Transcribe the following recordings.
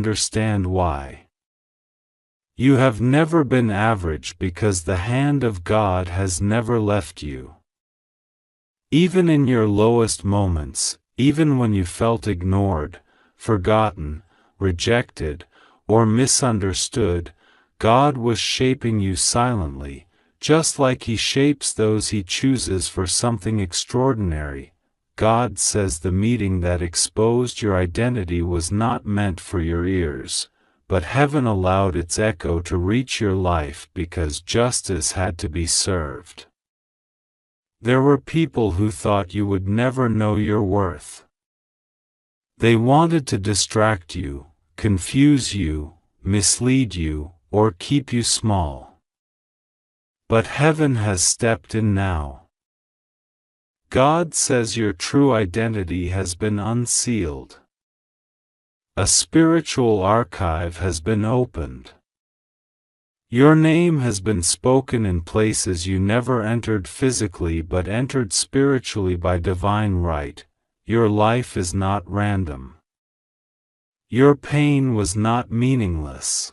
understand why. You have never been average because the hand of God has never left you. Even in your lowest moments, even when you felt ignored, forgotten, rejected, or misunderstood, God was shaping you silently, just like He shapes those He chooses for something extraordinary. God says the meeting that exposed your identity was not meant for your ears, but heaven allowed its echo to reach your life because justice had to be served. There were people who thought you would never know your worth. They wanted to distract you, confuse you, mislead you, or keep you small. But heaven has stepped in now. God says your true identity has been unsealed. A spiritual archive has been opened. Your name has been spoken in places you never entered physically but entered spiritually by divine right. Your life is not random. Your pain was not meaningless.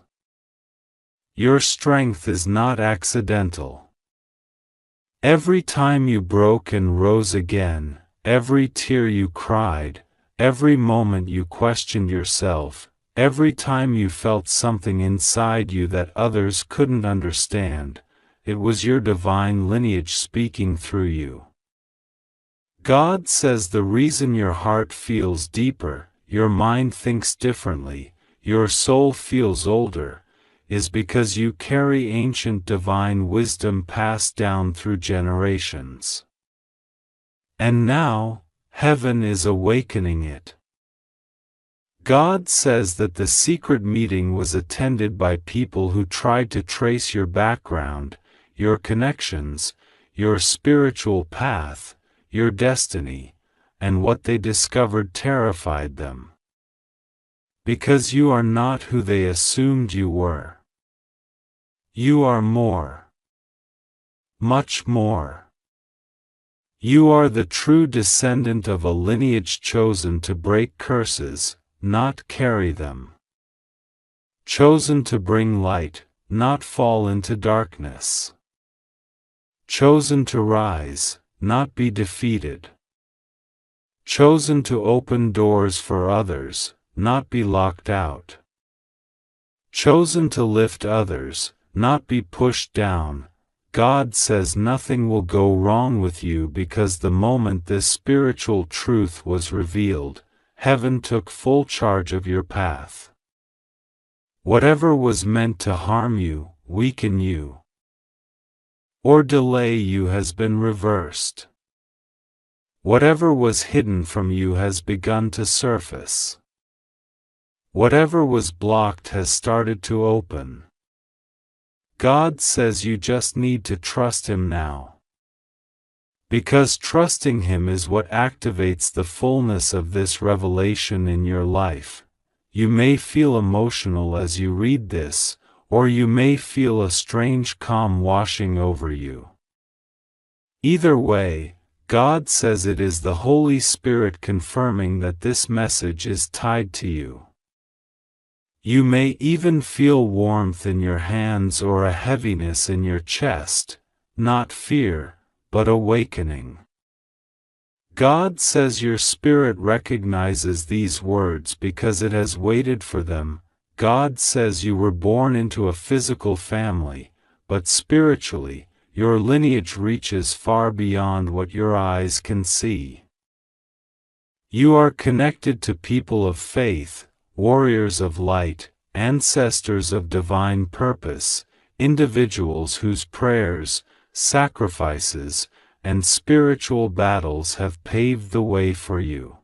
Your strength is not accidental. Every time you broke and rose again, every tear you cried, every moment you questioned yourself, every time you felt something inside you that others couldn't understand, it was your divine lineage speaking through you. God says the reason your heart feels deeper, your mind thinks differently, your soul feels older, is because you carry ancient divine wisdom passed down through generations. And now, heaven is awakening it. God says that the secret meeting was attended by people who tried to trace your background, your connections, your spiritual path, your destiny, and what they discovered terrified them. Because you are not who they assumed you were. You are more. Much more. You are the true descendant of a lineage chosen to break curses, not carry them. Chosen to bring light, not fall into darkness. Chosen to rise, not be defeated. Chosen to open doors for others, not be locked out. Chosen to lift others, not be pushed down. God says nothing will go wrong with you because the moment this spiritual truth was revealed, heaven took full charge of your path. Whatever was meant to harm you, weaken you, or delay you has been reversed. Whatever was hidden from you has begun to surface. Whatever was blocked has started to open. God says you just need to trust Him now. Because trusting Him is what activates the fullness of this revelation in your life. You may feel emotional as you read this, or you may feel a strange calm washing over you. Either way, God says it is the Holy Spirit confirming that this message is tied to you. You may even feel warmth in your hands or a heaviness in your chest, not fear, but awakening. God says your spirit recognizes these words because it has waited for them. God says you were born into a physical family, but spiritually, your lineage reaches far beyond what your eyes can see. You are connected to people of faith, warriors of light, ancestors of divine purpose, individuals whose prayers, sacrifices, and spiritual battles have paved the way for you.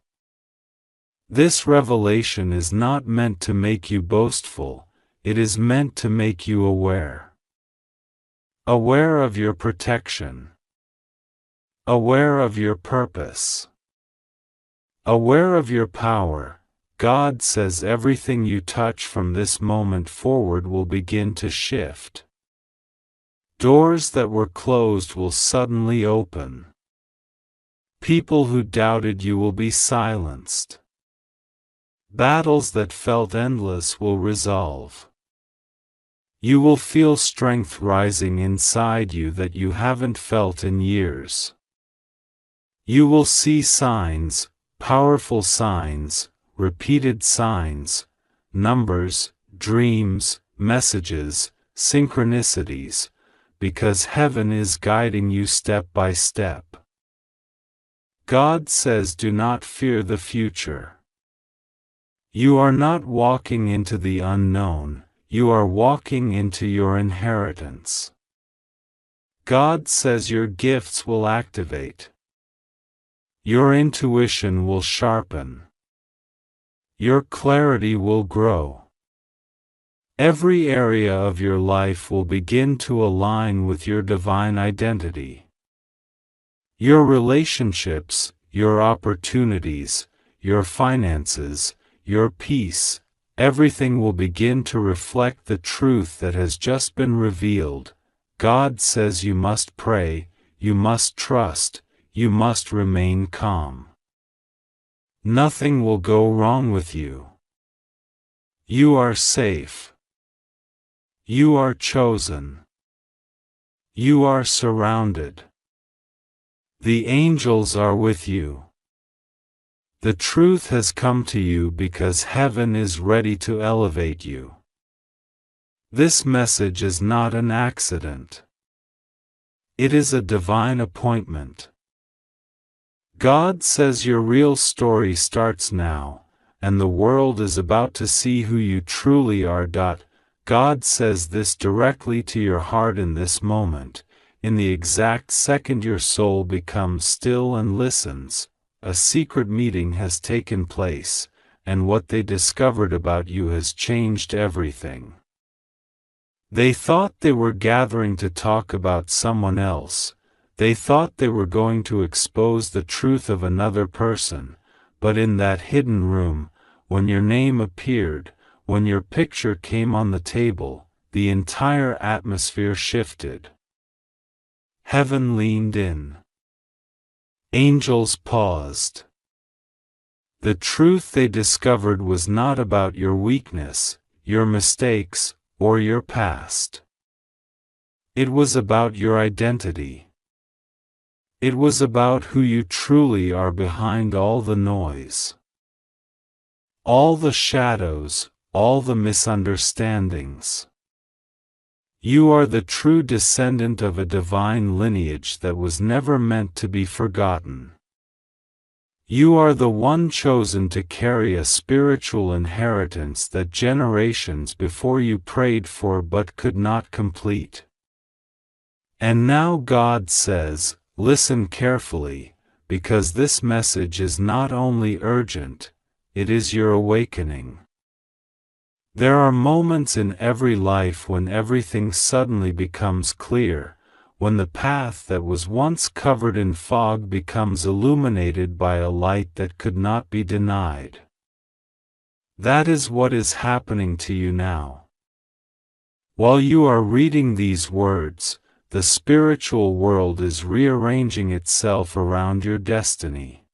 This revelation is not meant to make you boastful, it is meant to make you aware. Aware of your protection. Aware of your purpose. Aware of your power. God says everything you touch from this moment forward will begin to shift. Doors that were closed will suddenly open. People who doubted you will be silenced. Battles that felt endless will resolve. You will feel strength rising inside you that you haven't felt in years. You will see signs, powerful signs, repeated signs, numbers, dreams, messages, synchronicities, because heaven is guiding you step by step. God says, do not fear the future. You are not walking into the unknown, you are walking into your inheritance. God says your gifts will activate. Your intuition will sharpen. Your clarity will grow. Every area of your life will begin to align with your divine identity. Your relationships, your opportunities, your finances, your peace, everything will begin to reflect the truth that has just been revealed. God says you must pray, you must trust, you must remain calm. Nothing will go wrong with you. You are safe. You are chosen. You are surrounded. The angels are with you. The truth has come to you because heaven is ready to elevate you. This message is not an accident. It is a divine appointment. God says your real story starts now, and the world is about to see who you truly are. God says this directly to your heart in this moment, in the exact second your soul becomes still and listens. A secret meeting has taken place, and what they discovered about you has changed everything. They thought they were gathering to talk about someone else. They thought they were going to expose the truth of another person, but in that hidden room, when your name appeared, when your picture came on the table, the entire atmosphere shifted. Heaven leaned in. Angels paused. The truth they discovered was not about your weakness, your mistakes, or your past. It was about your identity. It was about who you truly are behind all the noise. All the shadows, all the misunderstandings. You are the true descendant of a divine lineage that was never meant to be forgotten. You are the one chosen to carry a spiritual inheritance that generations before you prayed for but could not complete. And now God says, listen carefully, because this message is not only urgent, it is your awakening. There are moments in every life when everything suddenly becomes clear, when the path that was once covered in fog becomes illuminated by a light that could not be denied. That is what is happening to you now. While you are reading these words, the spiritual world is rearranging itself around your destiny.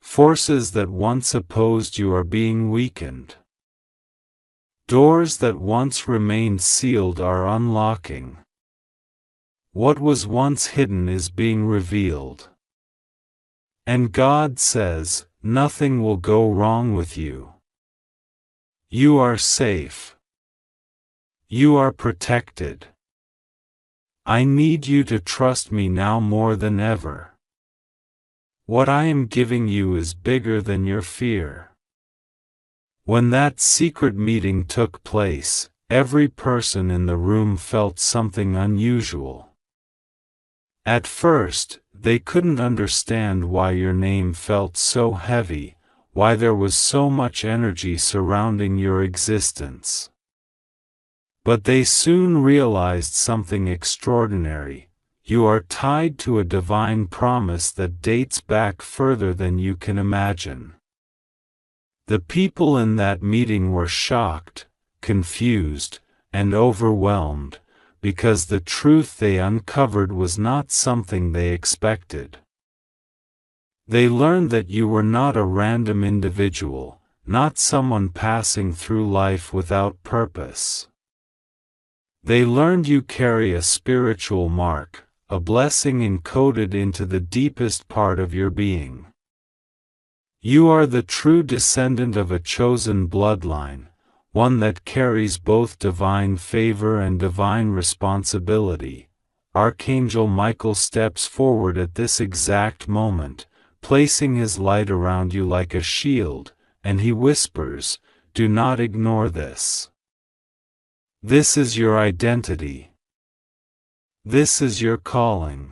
Forces that once opposed you are being weakened. Doors that once remained sealed are unlocking. What was once hidden is being revealed. And God says, nothing will go wrong with you. You are safe. You are protected. I need you to trust me now more than ever. What I am giving you is bigger than your fear. When that secret meeting took place, every person in the room felt something unusual. At first, they couldn't understand why your name felt so heavy, why there was so much energy surrounding your existence. But they soon realized something extraordinary. You are tied to a divine promise that dates back further than you can imagine. The people in that meeting were shocked, confused, and overwhelmed, because the truth they uncovered was not something they expected. They learned that you were not a random individual, not someone passing through life without purpose. They learned you carry a spiritual mark, a blessing encoded into the deepest part of your being. You are the true descendant of a chosen bloodline, one that carries both divine favor and divine responsibility. Archangel Michael steps forward at this exact moment, placing his light around you like a shield, and he whispers, "Do not ignore this. This is your identity. This is your calling.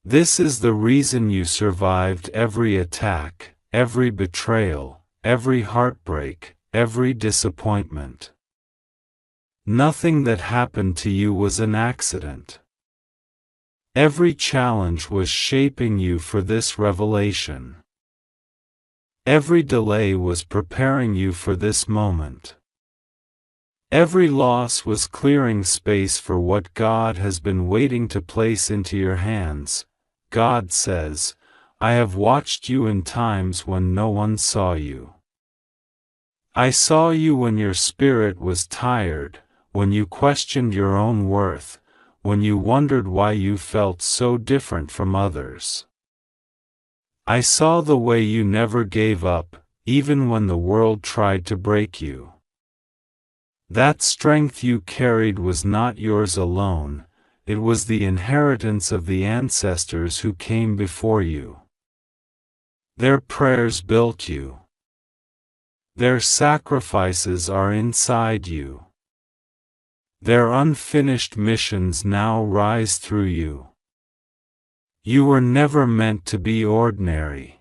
This is the reason you survived every attack, every betrayal, every heartbreak, every disappointment. Nothing that happened to you was an accident. Every challenge was shaping you for this revelation. Every delay was preparing you for this moment. Every loss was clearing space for what God has been waiting to place into your hands." God says, "I have watched you in times when no one saw you. I saw you when your spirit was tired, when you questioned your own worth, when you wondered why you felt so different from others. I saw the way you never gave up, even when the world tried to break you. That strength you carried was not yours alone, it was the inheritance of the ancestors who came before you. Their prayers built you. Their sacrifices are inside you. Their unfinished missions now rise through you. You were never meant to be ordinary.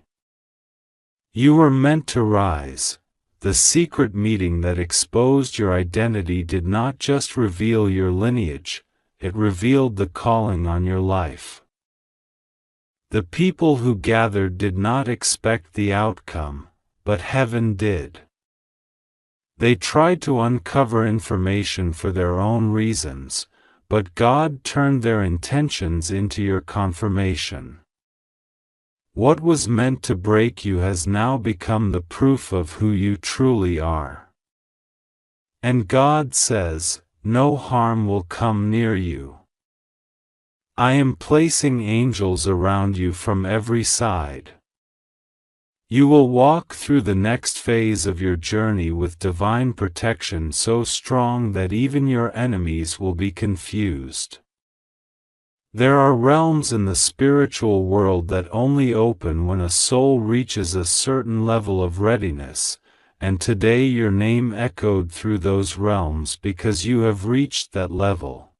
You were meant to rise." The secret meeting that exposed your identity did not just reveal your lineage, it revealed the calling on your life. The people who gathered did not expect the outcome, but heaven did. They tried to uncover information for their own reasons, but God turned their intentions into your confirmation. What was meant to break you has now become the proof of who you truly are. And God says, "No harm will come near you. I am placing angels around you from every side. You will walk through the next phase of your journey with divine protection so strong that even your enemies will be confused. There are realms in the spiritual world that only open when a soul reaches a certain level of readiness, and today your name echoed through those realms because you have reached that level.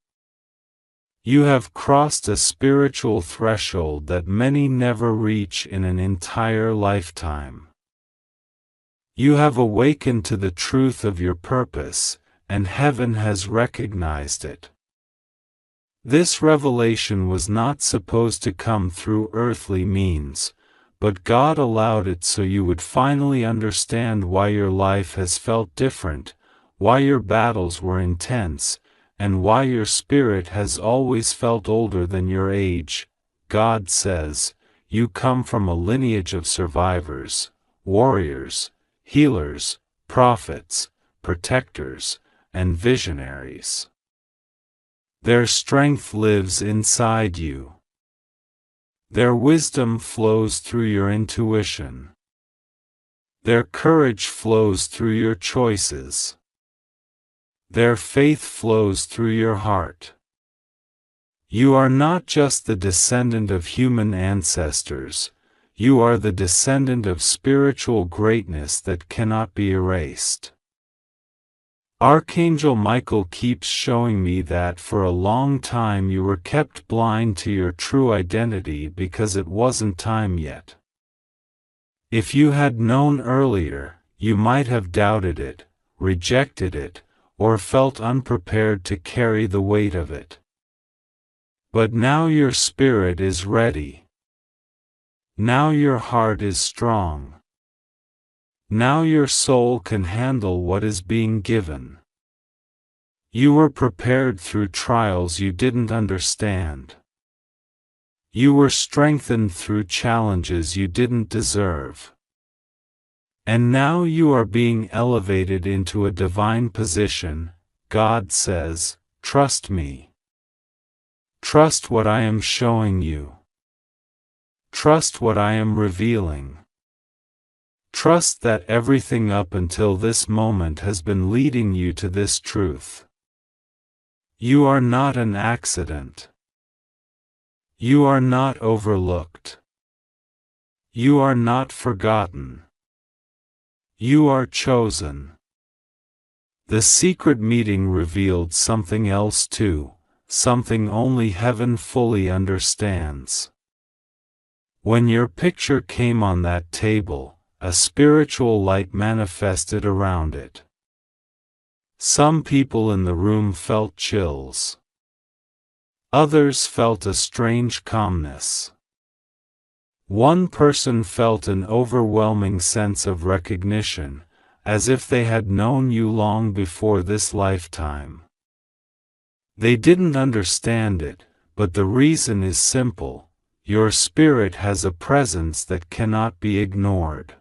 You have crossed a spiritual threshold that many never reach in an entire lifetime. You have awakened to the truth of your purpose, and heaven has recognized it. This revelation was not supposed to come through earthly means, but God allowed it so you would finally understand why your life has felt different, why your battles were intense, and why your spirit has always felt older than your age. God says, "You come from a lineage of survivors, warriors, healers, prophets, protectors, and visionaries. Their strength lives inside you. Their wisdom flows through your intuition. Their courage flows through your choices. Their faith flows through your heart. You are not just the descendant of human ancestors, you are the descendant of spiritual greatness that cannot be erased." Archangel Michael keeps showing me that for a long time you were kept blind to your true identity because it wasn't time yet. If you had known earlier, you might have doubted it, rejected it, or felt unprepared to carry the weight of it. But now your spirit is ready. Now your heart is strong. Now your soul can handle what is being given. You were prepared through trials you didn't understand. You were strengthened through challenges you didn't deserve. And now you are being elevated into a divine position. God says, trust me. Trust what I am showing you. Trust what I am revealing. Trust that everything up until this moment has been leading you to this truth. You are not an accident. You are not overlooked. You are not forgotten. You are chosen. The secret meeting revealed something else too, something only heaven fully understands. When your picture came on that table, a spiritual light manifested around it. Some people in the room felt chills. Others felt a strange calmness. One person felt an overwhelming sense of recognition, as if they had known you long before this lifetime. They didn't understand it, but the reason is simple: your spirit has a presence that cannot be ignored.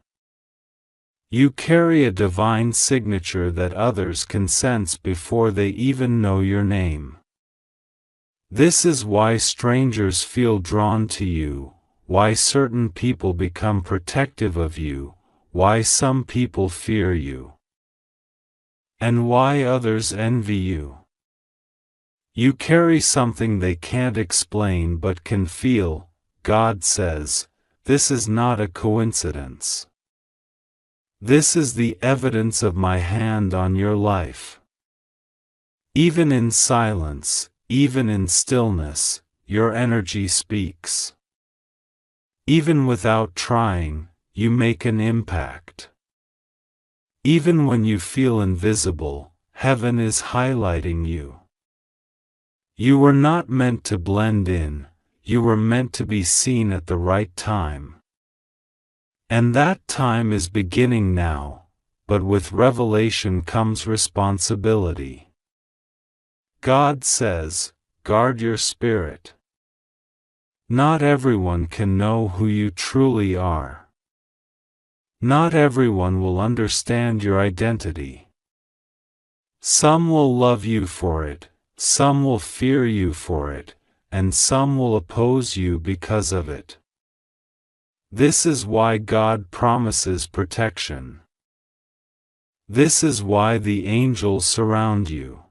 You carry a divine signature that others can sense before they even know your name. This is why strangers feel drawn to you, why certain people become protective of you, why some people fear you, and why others envy you. You carry something they can't explain but can feel. God says, this is not a coincidence. This is the evidence of my hand on your life. Even in silence, even in stillness, your energy speaks. Even without trying, you make an impact. Even when you feel invisible, heaven is highlighting you. You were not meant to blend in, you were meant to be seen at the right time. And that time is beginning now, but with revelation comes responsibility. God says, guard your spirit. Not everyone can know who you truly are. Not everyone will understand your identity. Some will love you for it, some will fear you for it, and some will oppose you because of it. This is why God promises protection. This is why the angels surround you.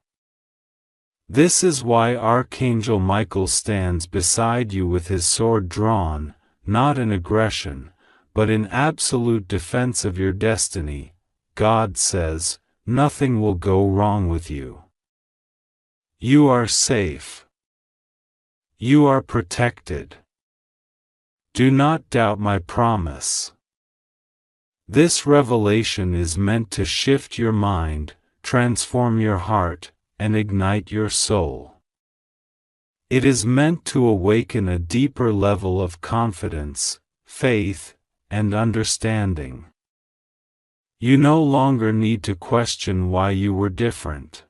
This is why Archangel Michael stands beside you with his sword drawn, not in aggression, but in absolute defense of your destiny. God says, nothing will go wrong with you. You are safe. You are protected. Do not doubt my promise. This revelation is meant to shift your mind, transform your heart, and ignite your soul. It is meant to awaken a deeper level of confidence, faith, and understanding. You no longer need to question why you were different.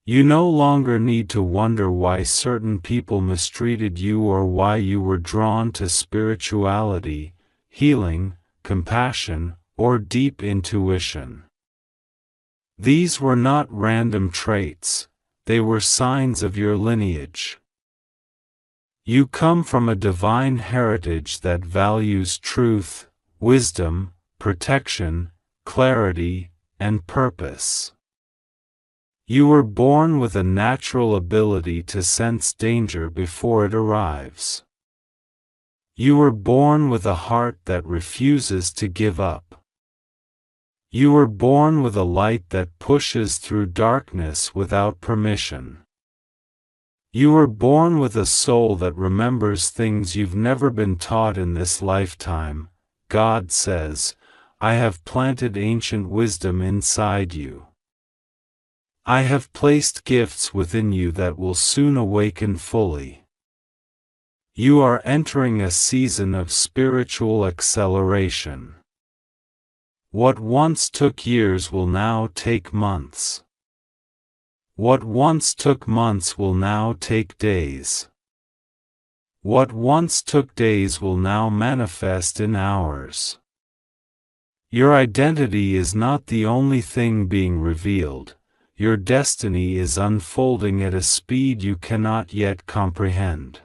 You no longer need to wonder why certain people mistreated you or why you were drawn to spirituality, healing, compassion, or deep intuition. These were not random traits, they were signs of your lineage. You come from a divine heritage that values truth, wisdom, protection, clarity, and purpose. You were born with a natural ability to sense danger before it arrives. You were born with a heart that refuses to give up. You were born with a light that pushes through darkness without permission. You were born with a soul that remembers things you've never been taught in this lifetime. God says, I have planted ancient wisdom inside you. I have placed gifts within you that will soon awaken fully. You are entering a season of spiritual acceleration. What once took years will now take months. What once took months will now take days. What once took days will now manifest in hours. Your identity is not the only thing being revealed. Your destiny is unfolding at a speed you cannot yet comprehend.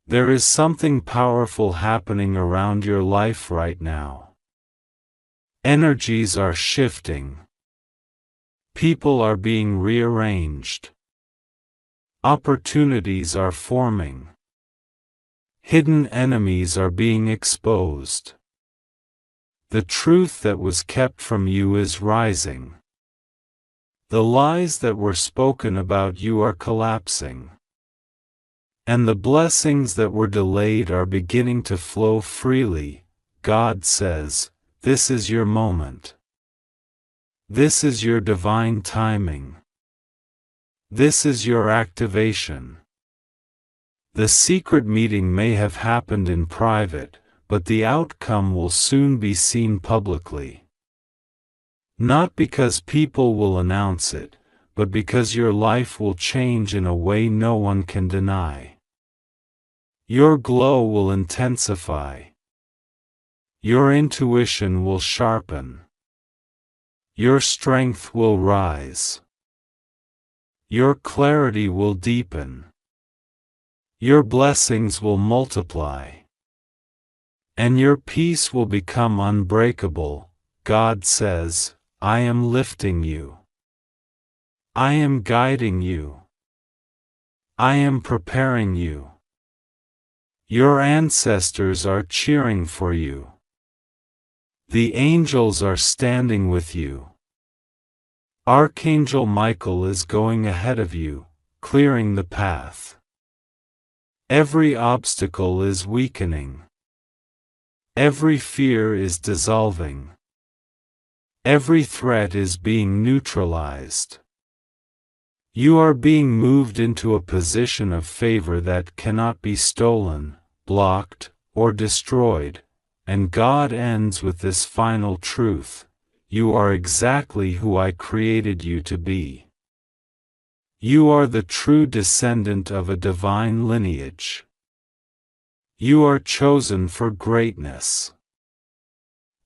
There is something powerful happening around your life right now. Energies are shifting. People are being rearranged. Opportunities are forming. Hidden enemies are being exposed. The truth that was kept from you is rising. The lies that were spoken about you are collapsing. And the blessings that were delayed are beginning to flow freely. God says, this is your moment. This is your divine timing. This is your activation. The secret meeting may have happened in private, but the outcome will soon be seen publicly. Not because people will announce it, but because your life will change in a way no one can deny. Your glow will intensify. Your intuition will sharpen. Your strength will rise. Your clarity will deepen. Your blessings will multiply. And your peace will become unbreakable. God says, I am lifting you. I am guiding you. I am preparing you. Your ancestors are cheering for you. The angels are standing with you. Archangel Michael is going ahead of you, clearing the path. Every obstacle is weakening. Every fear is dissolving. Every threat is being neutralized. You are being moved into a position of favor that cannot be stolen, blocked, or destroyed, and God ends with this final truth: you are exactly who I created you to be. You are the true descendant of a divine lineage. You are chosen for greatness.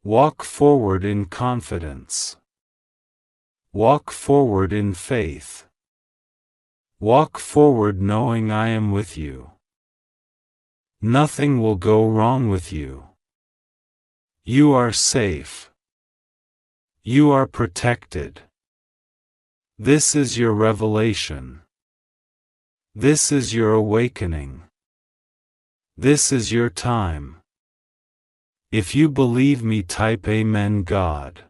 Walk forward in confidence. Walk forward in faith. Walk forward knowing I am with you. Nothing will go wrong with you. You are safe. You are protected. This is your revelation. This is your awakening. This is your time. If you believe me, type Amen, God.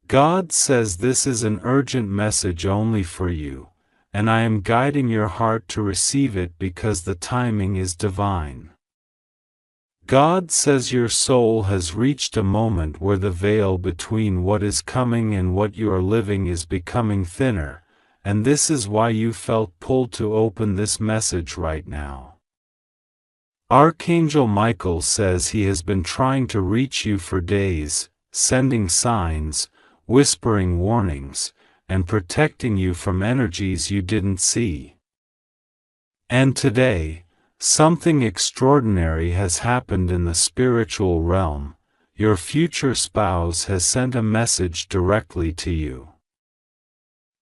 God says this is an urgent message only for you, and I am guiding your heart to receive it because the timing is divine. God says your soul has reached a moment where the veil between what is coming and what you are living is becoming thinner, and this is why you felt pulled to open this message right now. Archangel Michael says he has been trying to reach you for days, sending signs, whispering warnings, and protecting you from energies you didn't see. And today, something extraordinary has happened in the spiritual realm. Your future spouse has sent a message directly to you.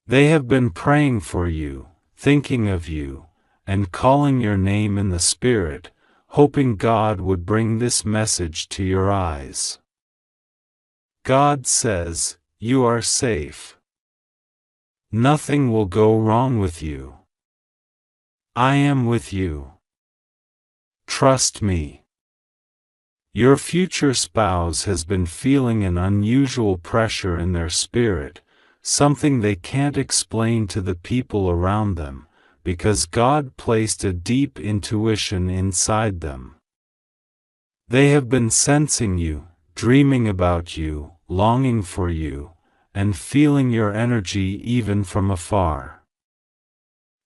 They have been praying for you, thinking of you, and calling your name in the spirit, hoping God would bring this message to your eyes. God says, you are safe. Nothing will go wrong with you. I am with you. Trust me. Your future spouse has been feeling an unusual pressure in their spirit, something they can't explain to the people around them, because God placed a deep intuition inside them. They have been sensing you, dreaming about you, longing for you, and feeling your energy even from afar.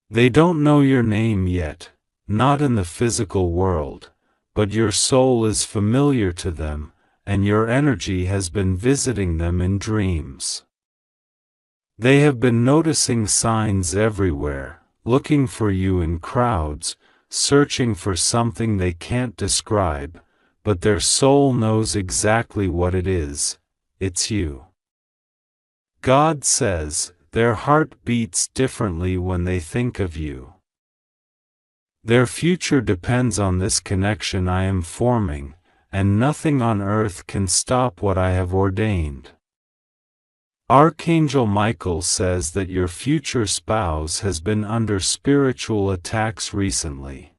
They don't know your name yet, not in the physical world, but your soul is familiar to them, and your energy has been visiting them in dreams. They have been noticing signs everywhere, looking for you in crowds, searching for something they can't describe, but their soul knows exactly what it is. It's you. God says, their heart beats differently when they think of you. Their future depends on this connection I am forming, and nothing on earth can stop what I have ordained. Archangel Michael says that your future spouse has been under spiritual attacks recently.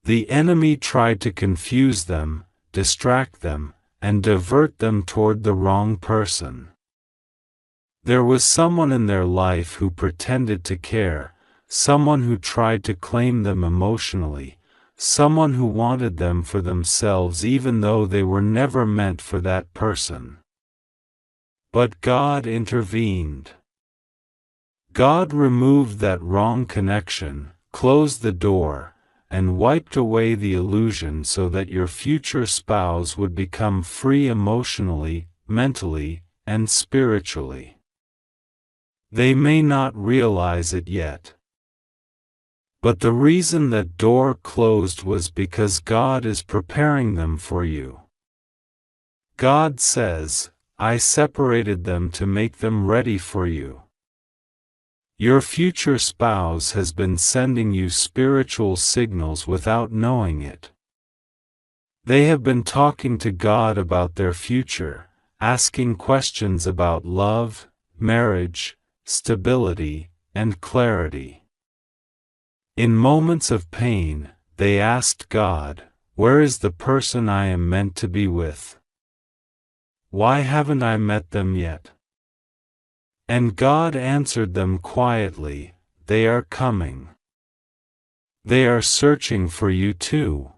The enemy tried to confuse them, distract them, and divert them toward the wrong person. There was someone in their life who pretended to care, someone who tried to claim them emotionally, someone who wanted them for themselves even though they were never meant for that person. But God intervened. God removed that wrong connection, closed the door, and wiped away the illusion so that your future spouse would become free emotionally, mentally, and spiritually. They may not realize it yet. But the reason that door closed was because God is preparing them for you. God says, I separated them to make them ready for you. Your future spouse has been sending you spiritual signals without knowing it. They have been talking to God about their future, asking questions about love, marriage, stability, and clarity. In moments of pain, they asked God, where is the person I am meant to be with? Why haven't I met them yet? And God answered them quietly, they are coming. They are searching for you too.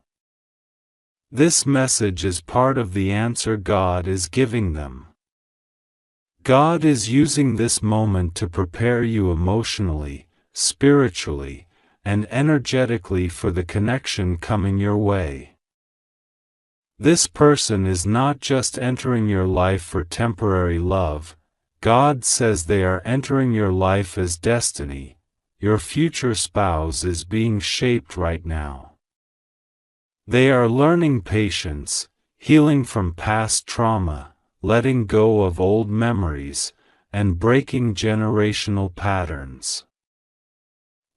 This message is part of the answer God is giving them. God is using this moment to prepare you emotionally, spiritually, and energetically for the connection coming your way. This person is not just entering your life for temporary love. God says they are entering your life as destiny. Your future spouse is being shaped right now. They are learning patience, healing from past trauma, letting go of old memories, and breaking generational patterns.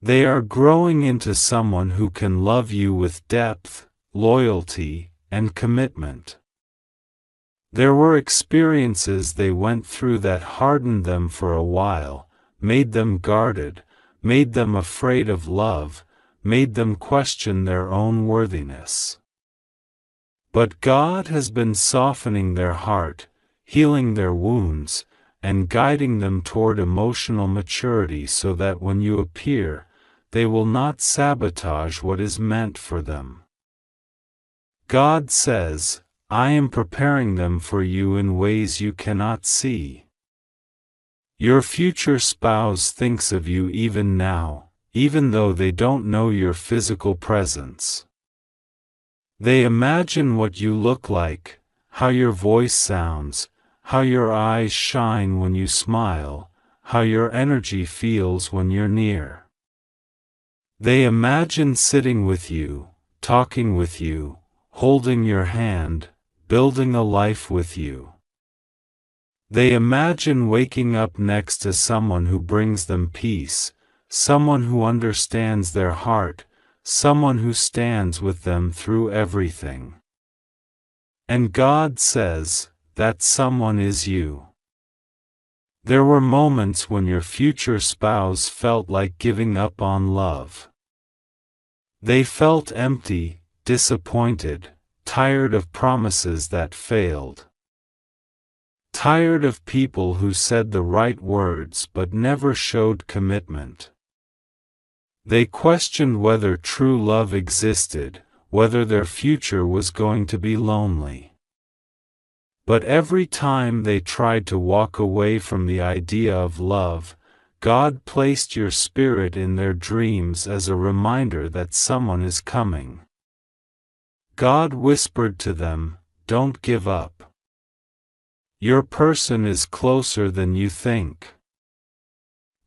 They are growing into someone who can love you with depth, loyalty, and commitment. There were experiences they went through that hardened them for a while, made them guarded, made them afraid of love, made them question their own worthiness. But God has been softening their heart, healing their wounds, and guiding them toward emotional maturity so that when you appear, they will not sabotage what is meant for them. God says, I am preparing them for you in ways you cannot see. Your future spouse thinks of you even now, even though they don't know your physical presence. They imagine what you look like, how your voice sounds, how your eyes shine when you smile, how your energy feels when you're near. They imagine sitting with you, talking with you, holding your hand, building a life with you. They imagine waking up next to someone who brings them peace, someone who understands their heart, someone who stands with them through everything. And God says, that someone is you. There were moments when your future spouse felt like giving up on love. They felt empty, disappointed, tired of promises that failed. Tired of people who said the right words but never showed commitment. They questioned whether true love existed, whether their future was going to be lonely. But every time they tried to walk away from the idea of love, God placed your spirit in their dreams as a reminder that someone is coming. God whispered to them, "Don't give up. Your person is closer than you think."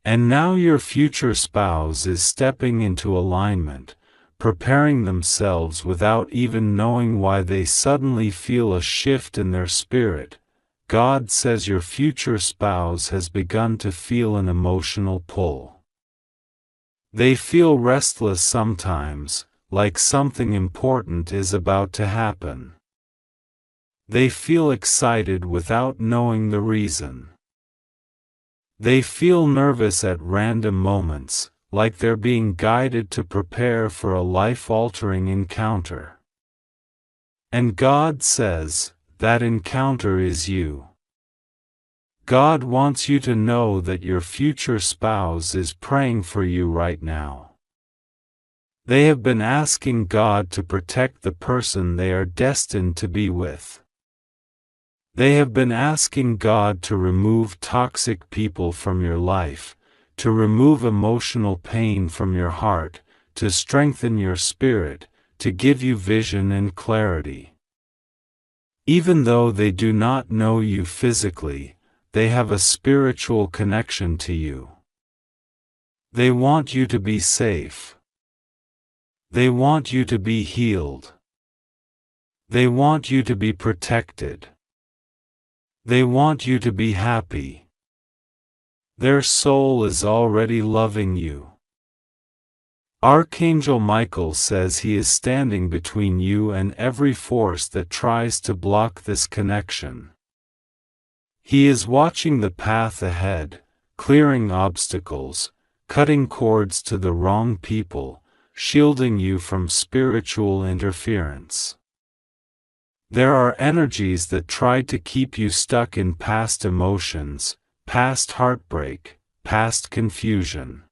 And now your future spouse is stepping into alignment, preparing themselves without even knowing why they suddenly feel a shift in their spirit. God says your future spouse has begun to feel an emotional pull. They feel restless sometimes, like something important is about to happen. They feel excited without knowing the reason. They feel nervous at random moments, like they're being guided to prepare for a life-altering encounter. And God says, that encounter is you. God wants you to know that your future spouse is praying for you right now. They have been asking God to protect the person they are destined to be with. They have been asking God to remove toxic people from your life, to remove emotional pain from your heart, to strengthen your spirit, to give you vision and clarity. Even though they do not know you physically, they have a spiritual connection to you. They want you to be safe. They want you to be healed. They want you to be protected. They want you to be happy. Their soul is already loving you. Archangel Michael says he is standing between you and every force that tries to block this connection. He is watching the path ahead, clearing obstacles, cutting cords to the wrong people, shielding you from spiritual interference. There are energies that try to keep you stuck in past emotions, past heartbreak, past confusion.